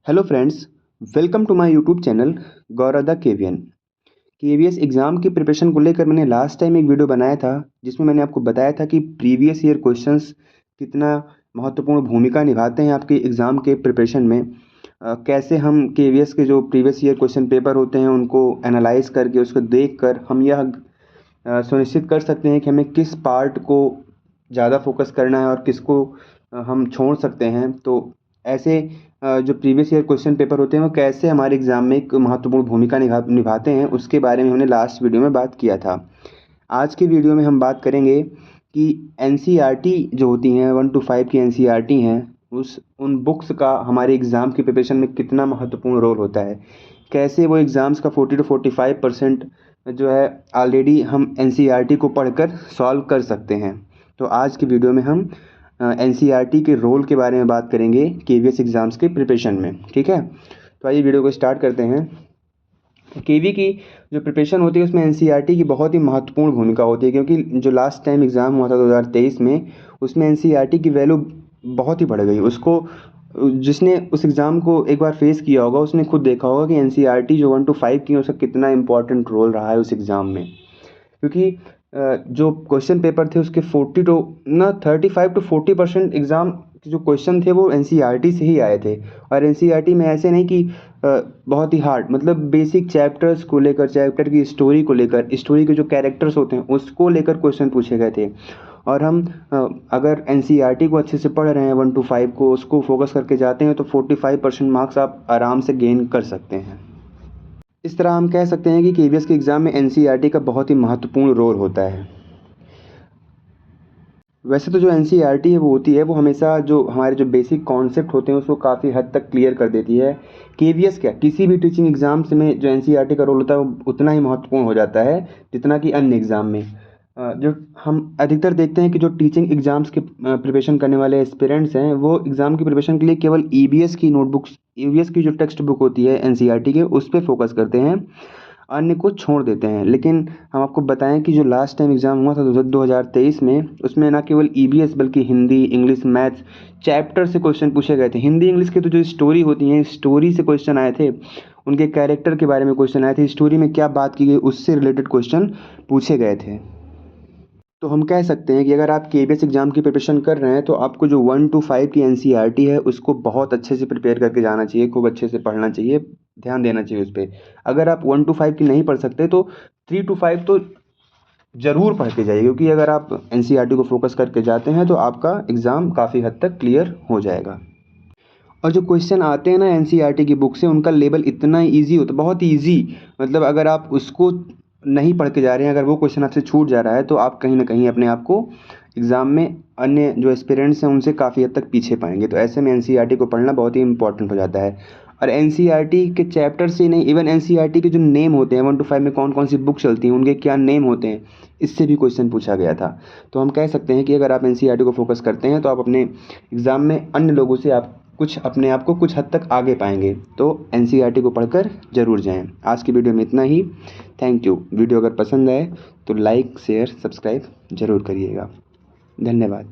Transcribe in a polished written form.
Hello friends, welcome to my YouTube channel Gaurav the KVN. KVS exam की preparation को लेकर मैंने लास्ट टाइम एक वीडियो बनाया था जिसमें मैंने आपको बताया था कि प्रीवियस ईयर क्वेश्चंस कितना महत्वपूर्ण भूमिका निभाते हैं आपके एग्ज़ाम के प्रिपरेशन में। कैसे हम केवीएस के जो प्रीवियस ईयर क्वेश्चन पेपर होते हैं उनको एनालाइज करके उसको देख कर हम यह सुनिश्चित कर सकते हैं कि हमें किस पार्ट को ज़्यादा फोकस करना है और किसको हम छोड़ सकते हैं। तो ऐसे जो प्रीवियस ईयर क्वेश्चन पेपर होते हैं वो कैसे हमारे एग्ज़ाम में एक महत्वपूर्ण भूमिका निभाते हैं उसके बारे में हमने लास्ट वीडियो में बात किया था। आज के वीडियो में हम बात करेंगे कि एनसीईआरटी जो होती हैं 1 to 5 की एनसीईआरटी हैं उन बुक्स का हमारे एग्ज़ाम की प्रिपरेशन में कितना महत्वपूर्ण रोल होता है। कैसे वो एग्ज़ाम्स का 40 to 45% जो है ऑलरेडी हम एनसीईआरटी को पढ़कर सॉल्व कर सकते हैं। तो आज की वीडियो में हम एनसीईआरटी के रोल के बारे में बात करेंगे केवीएस एग्ज़ाम्स के प्रिपरेशन में। ठीक है, तो आइए वीडियो को स्टार्ट करते हैं। केवी की जो प्रिपरेशन होती है उसमें एनसीईआरटी की बहुत ही महत्वपूर्ण भूमिका होती है, क्योंकि जो लास्ट टाइम एग्ज़ाम हुआ था 2023 में उसमें एनसीईआरटी की वैल्यू बहुत ही बढ़ गई। उसको जिसने उस एग्ज़ाम को एक बार फेस किया होगा उसने खुद देखा होगा कि एनसीईआरटी जो 1 to 5 की उसका कितना इंपॉर्टेंट रोल रहा है उस एग्ज़ाम में। क्योंकि जो क्वेश्चन पेपर थे उसके 35 to 40% एग्ज़ाम के जो क्वेश्चन थे वो एनसीईआरटी से ही आए थे। और एनसीईआरटी में ऐसे नहीं कि बहुत ही हार्ड, मतलब बेसिक चैप्टर्स को लेकर, चैप्टर की स्टोरी को लेकर, स्टोरी के जो कैरेक्टर्स होते हैं उसको लेकर क्वेश्चन पूछे गए थे। और हम अगर एनसीईआरटी को अच्छे से पढ़ रहे हैं 1 to 5 को, उसको फोकस करके जाते हैं तो 45% मार्क्स आप आराम से गेन कर सकते हैं। इस तरह हम कह सकते हैं कि केवीएस के एग्ज़ाम में एनसीईआरटी का बहुत ही महत्वपूर्ण रोल होता है। वैसे तो जो एनसीईआरटी है वो होती है वो हमेशा जो हमारे जो बेसिक कॉन्सेप्ट होते हैं उसको काफ़ी हद तक क्लियर कर देती है। केवीएस क्या, किसी भी टीचिंग एग्ज़ाम्स में जो एनसीईआरटी का रोल होता है वो उतना ही महत्वपूर्ण हो जाता है जितना कि अन्य एग्ज़ाम में। जो हम अधिकतर देखते हैं कि जो टीचिंग एग्ज़ाम्स के प्रिपरेशन करने वाले एस्पिरेंट्स हैं वो एग्ज़ाम की प्रिपरेशन के लिए केवल ईवीएस की नोटबुक्स, ईवीएस की जो टेक्स्ट बुक होती है एनसीईआरटी के उस पर फोकस करते हैं, अन्य को छोड़ देते हैं। लेकिन हम आपको बताएं कि जो लास्ट टाइम एग्ज़ाम हुआ था 2023 में उसमें ना केवल ईवीएस बल्कि हिंदी, इंग्लिश, मैथ्स चैप्टर से क्वेश्चन पूछे गए थे। हिंदी इंग्लिश के तो जो स्टोरी होती हैं स्टोरी से क्वेश्चन आए थे, उनके कैरेक्टर के बारे में क्वेश्चन आए थे, स्टोरी में क्या बात की गई उससे रिलेटेड क्वेश्चन पूछे गए थे। तो हम कह सकते हैं कि अगर आप केवीएस एग्ज़ाम की प्रिपरेशन कर रहे हैं तो आपको जो 1 to 5 की एनसीईआरटी है उसको बहुत अच्छे से प्रिपेयर करके जाना चाहिए, खूब अच्छे से पढ़ना चाहिए, ध्यान देना चाहिए उस पर। अगर आप 1 to 5 की नहीं पढ़ सकते तो 3 to 5 तो ज़रूर पढ़ के जाइए, क्योंकि अगर आप एनसीईआरटी को फोकस करके जाते हैं तो आपका एग्ज़ाम काफ़ी हद तक क्लियर हो जाएगा। और जो क्वेश्चन आते हैं ना एनसीईआरटी की बुक से उनका लेवल इतना ईजी होता है, बहुत ईजी। मतलब अगर आप उसको नहीं पढ़ के जा रहे हैं, अगर वो क्वेश्चन आपसे छूट जा रहा है तो आप कहीं ना कहीं अपने आप को एग्ज़ाम में अन्य जो एस्पिरेंट्स हैं उनसे काफ़ी हद तक पीछे पाएंगे। तो ऐसे में एनसीईआरटी को पढ़ना बहुत ही इंपॉर्टेंट हो जाता है। और एनसीईआरटी के चैप्टर से नहीं, इवन एनसीईआरटी के जो नेम होते हैं 1 to 5 में कौन कौन सी बुक चलती हैं उनके क्या नेम होते हैं, इससे भी क्वेश्चन पूछा गया था। तो हम कह सकते हैं कि अगर आप एनसीईआरटी को फोकस करते हैं तो आप अपने एग्ज़ाम में अन्य लोगों से आप कुछ अपने आप को कुछ हद तक आगे पाएंगे। तो एनसीईआरटी को पढ़कर ज़रूर जाएं। आज की वीडियो में इतना ही। Thank you. वीडियो अगर पसंद आए तो लाइक, शेयर, सब्सक्राइब ज़रूर करिएगा। धन्यवाद।